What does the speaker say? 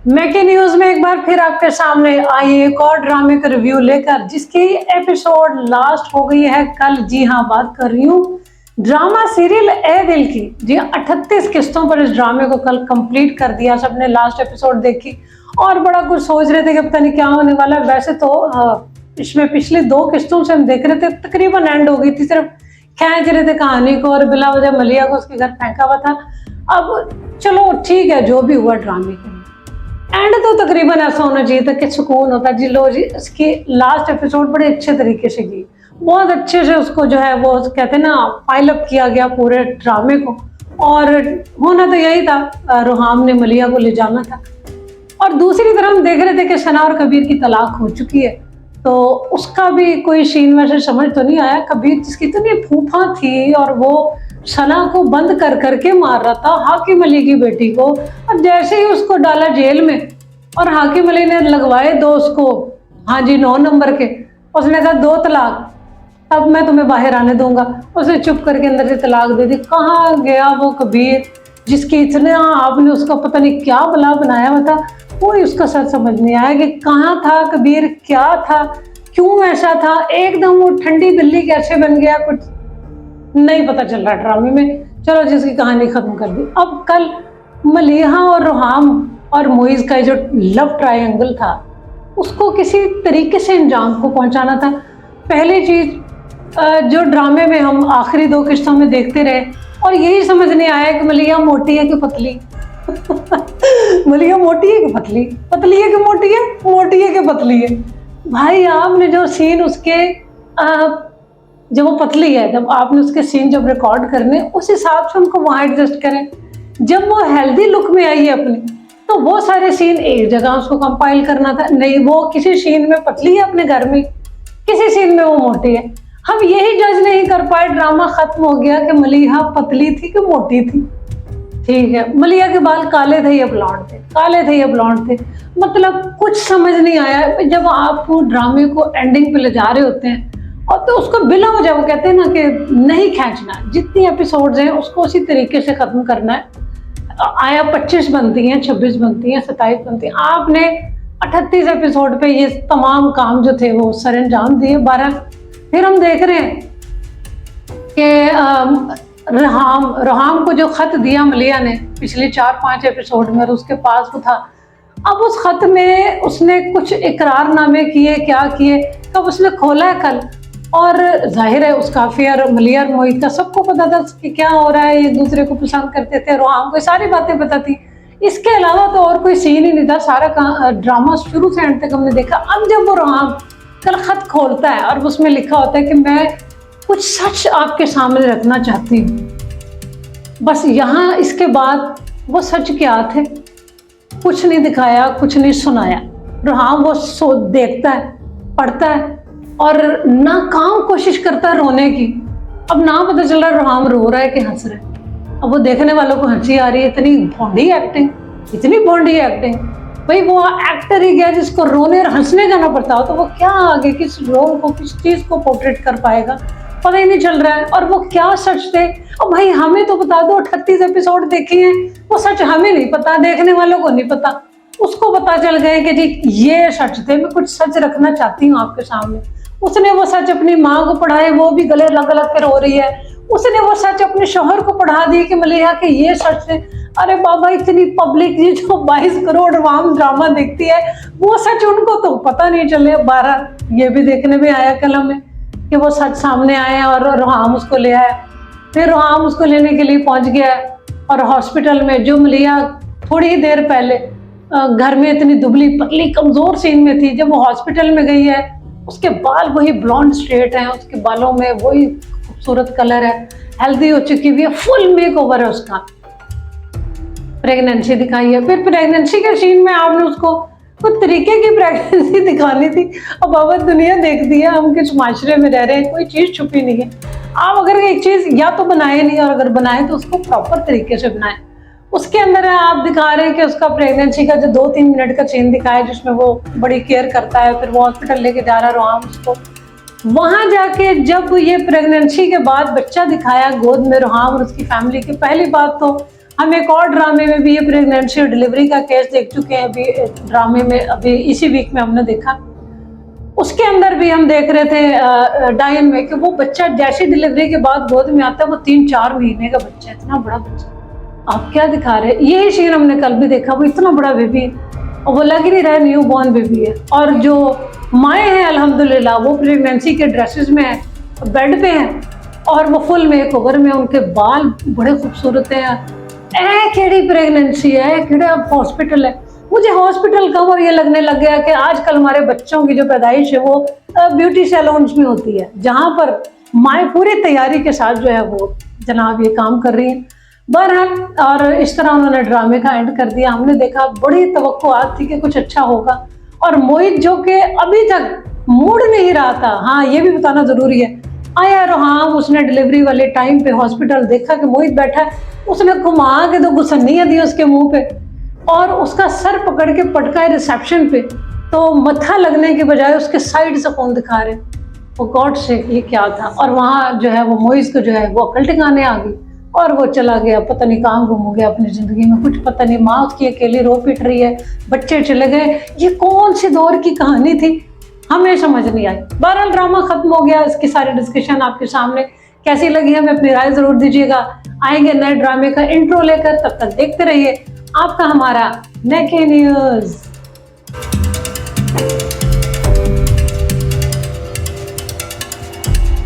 मैके न्यूज में एक बार फिर आपके सामने आई एक और ड्रामे का रिव्यू लेकर, जिसकी एपिसोड लास्ट हो गई है कल। जी हाँ, बात कर रही हूँ ड्रामा सीरियल ए दिल की। जी, 38 किस्तों पर इस ड्रामे को कल कंप्लीट कर दिया सबने। लास्ट एपिसोड देखी और बड़ा कुछ सोच रहे थे कि पता नहीं क्या होने वाला है। वैसे तो इसमें पिछली 2 किस्तों से हम देख रहे थे तकरीबन एंड हो गई थी, सिर्फ खींच रहे थे कहानी को और बिला वजह मलिया को उसके घर फेंका हुआ था। अब चलो ठीक है, जो भी हुआ ड्रामे के एंड तो तकरीबन ऐसा होना चाहिए था कि सुकून होता। जी लो जी, इसकी लास्ट एपिसोड बड़े अच्छे तरीके से की, बहुत अच्छे से उसको जो है वो कहते हैं ना फाइल अप किया गया पूरे ड्रामे को। और होना तो यही था, रुहाम ने मलिया को ले जाना था। और दूसरी तरफ हम देख रहे थे कि सना और कबीर की तलाक हो चुकी है, तो उसका भी कोई सीन वैसे समझ तो नहीं आया। कबीर जिसकी इतनी फूफा थी और वो सना को बंद कर करके मार रहा था हाकिम अली की बेटी को, और जैसे ही उसको डाला जेल में और हाकिम अली ने लगवाए 2 उसको, हाँ जी 9 नंबर के, उसने कहा 2 तलाक, अब मैं तुम्हें बाहर आने दूंगा। उसने चुप करके अंदर से तलाक दे दी। कहाँ गया वो कबीर जिसकी इतना आपने उसका पता नहीं क्या भला बनाया हुआ था, कोई उसका सच समझ नहीं आया कि कहाँ था कबीर, क्या था, क्यों ऐसा था, एकदम वो ठंडी बिल्ली कैसे बन गया, कुछ नहीं पता चल रहा ड्रामे में। चलो जिसकी कहानी खत्म कर दी। अब कल मलिहा और रुहाम और मोइज का जो लव ट्रायंगल था उसको किसी तरीके से अंजाम को पहुंचाना था। पहली चीज जो ड्रामे में हम आखिरी 2 किस्तों में देखते रहे और यही समझ नहीं आया कि मलिहा मोटी है कि पतली मलिहा मोटी है कि पतली, पतली है कि मोटी है, मोटी है कि पतली है। भाई आपने जो सीन उसके जब वो पतली है, जब आपने उसके सीन जब रिकॉर्ड करने उस हिसाब से उनको वहाँ एडजस्ट करें। जब वो हेल्दी लुक में आई है अपनी, तो वो सारे सीन एक जगह उसको कंपाइल करना था। नहीं, वो किसी सीन में पतली है अपने घर में, किसी सीन में वो मोटी है। हम यही जज नहीं कर पाए, ड्रामा खत्म हो गया कि मलिहा पतली थी कि मोटी थी। ठीक है, मलिया के बाल काले थे या ब्लॉन्ड थे, काले थे या ब्लॉन्ड थे, मतलब कुछ समझ नहीं आया। जब आप ड्रामे को एंडिंग पे ले जा रहे होते हैं और तो उसको बिला हो जाए, वो कहते हैं ना कि नहीं खींचना, जितनी एपिसोड्स हैं उसको उसी तरीके से खत्म करना है। आया 25 बनती हैं, 26 बनती हैं, 27 बनती हैं, आपने 38 एपिसोड पे ये तमाम काम जो थे वो सर अंजाम दिए। 12 फिर हम देख रहे हैं कि रुहाम को जो खत दिया मलिया ने पिछले 4-5 एपिसोड में, और उसके पास वो था। अब उस खत में उसने कुछ इकरारनामे किए, क्या किए, कब उसने खोला है कल, और जाहिर है उसका अफेयर मलिया और मोहित का सबको पता था कि क्या हो रहा है, एक दूसरे को पसंद करते थे, रुहाम को सारी बातें पता थी। इसके अलावा तो और कोई सीन ही नहीं था। सारा ड्रामा शुरू से एंड तक हमने देखा। अब जब वो रुहाम कल खत खोलता है और उसमें लिखा होता है कि मैं कुछ सच आपके सामने रखना चाहती हूँ, बस यहाँ इसके बाद वो सच क्या थे, कुछ नहीं दिखाया, कुछ नहीं सुनाया। रुहाम वो देखता है, पढ़ता है और नाकाम कोशिश करता है रोने की। अब ना पता चल रहा रुहाम रो रहा है कि हंस रहा है। अब वो देखने वालों को हंसी आ रही है, इतनी भोंडी एक्टिंग, इतनी भोंडी एक्टिंग। भाई वो एक्टर ही गया जिसको रोने और हंसने जाना पड़ता हो, तो वो क्या आगे किस रोल को, किस चीज को पोर्ट्रेट कर पाएगा, पता ही नहीं चल रहा है। और वो क्या सच थे, और भाई हमें तो बता दो, 38 एपिसोड देखे हैं, वो सच हमें नहीं पता, देखने वालों को नहीं पता, उसको पता चल गए कि जी ये सच थे, मैं कुछ सच रखना चाहती हूँ आपके सामने। उसने वो सच अपनी माँ को पढ़ाए, वो भी गले लग लग कर रो रही है। उसने वो सच अपने शोहर को पढ़ा दी कि मलिहा के ये सच थे। अरे बाबा, इतनी पब्लिक जी जो 22 करोड़ वाम ड्रामा देखती है, वो सच उनको तो पता नहीं चले। 12 ये भी देखने में आया कलम में कि वो सच सामने आया और रुहाम उसको ले आया। फिर रुहाम उसको लेने के लिए पहुंच गया और हॉस्पिटल में जो मलिहा थोड़ी ही देर पहले घर में इतनी दुबली पतली कमजोर सीन में थी, जब वो हॉस्पिटल में गई है, उसके बाल वही ब्लॉन्ड स्ट्रेट हैं, उसके बालों में वही खूबसूरत कलर है, हेल्दी हो चुकी हुई है, फुल मेकओवर है उसका। प्रेगनेंसी दिखाई है। फिर प्रेगनेंसी के सीन में आपने उसको कुछ तरीके की प्रेगनेंसी दिखानी थी। अब बाबा दुनिया देखती है, हम किस माशरे में रह रहे हैं, कोई चीज छुपी नहीं है। आप अगर एक चीज या तो बनाए नहीं, और अगर बनाए तो उसको प्रॉपर तरीके से बनाए। उसके अंदर आप दिखा रहे हैं कि उसका प्रेगनेंसी का जो 2-3 मिनट का सीन दिखाया जिसमें वो बड़ी केयर करता है, फिर वो हॉस्पिटल लेके जा रहा रुहाम उसको। वहां जाके जब ये प्रेगनेंसी के बाद बच्चा दिखाया गोद में रुहाम और उसकी फैमिली की, पहली बात तो हम एक और ड्रामे में भी ये प्रेगनेंसी और डिलीवरी का केस देख चुके हैं, अभी ड्रामे में अभी इसी वीक में हमने देखा। उसके अंदर भी हम देख रहे थे डायन में कि वो बच्चा जैसी डिलीवरी के बाद गोद में आता है वो 3-4 महीने का बच्चा, इतना बड़ा बच्चा। आप क्या दिखा रहे हैं? यही सीन हमने कल भी देखा, वो इतना बड़ा बेबी और वो लग नहीं रहा है न्यू बॉर्न बेबी है। और जो माएँ हैं अल्हम्दुलिल्लाह वो प्रेगनेंसी के ड्रेसेस में हैं, बेड पे हैं और वो फुल मेकओवर में, उनके बाल बड़े खूबसूरत हैं। केड़ी प्रेगनेंसी है, केड़ा हॉस्पिटल है। मुझे हॉस्पिटल का वो ये लगने लग गया कि आजकल हमारे बच्चों की जो पैदाइश है वो ब्यूटी सैलून्स में होती है, जहाँ पर माएँ पूरी तैयारी के साथ जो है वो जनाब ये काम कर रही हैं। बहरहाल, और इस तरह उन्होंने ड्रामे का एंड कर दिया। हमने देखा बड़ी तवक्कुआत थी कि कुछ अच्छा होगा, और मोहित जो कि अभी तक मूड नहीं रहा था, हाँ ये भी बताना जरूरी है, आया और हाँ उसने डिलीवरी वाले टाइम पे हॉस्पिटल देखा कि मोहित बैठा है, उसने घुमा के तो गुस्सनियाँ दी उसके मुंह पे और उसका सर पकड़ के पटका है रिसेप्शन पे, तो मत्था लगने के बजाय उसके साइड से फोन दिखा रहे। वो गॉड से ये क्या था। और वहाँ जो है वो मोहित को जो है वो अकल टिकाने आ गई और वो चला गया, पता नहीं कहाँ गुम हो गया अपनी जिंदगी में, कुछ पता नहीं। माँ उसकी अकेली रो पिट रही है, बच्चे चले गए, ये कौन सी दौर की कहानी थी, हमें समझ नहीं आई। बहरहाल ड्रामा खत्म हो गया, इसकी सारी डिस्कशन आपके सामने, कैसी लगी हमें अपनी राय जरूर दीजिएगा। आएंगे नए ड्रामे का इंट्रो लेकर, तब तक देखते रहिए आपका हमारा नेकी न्यूज।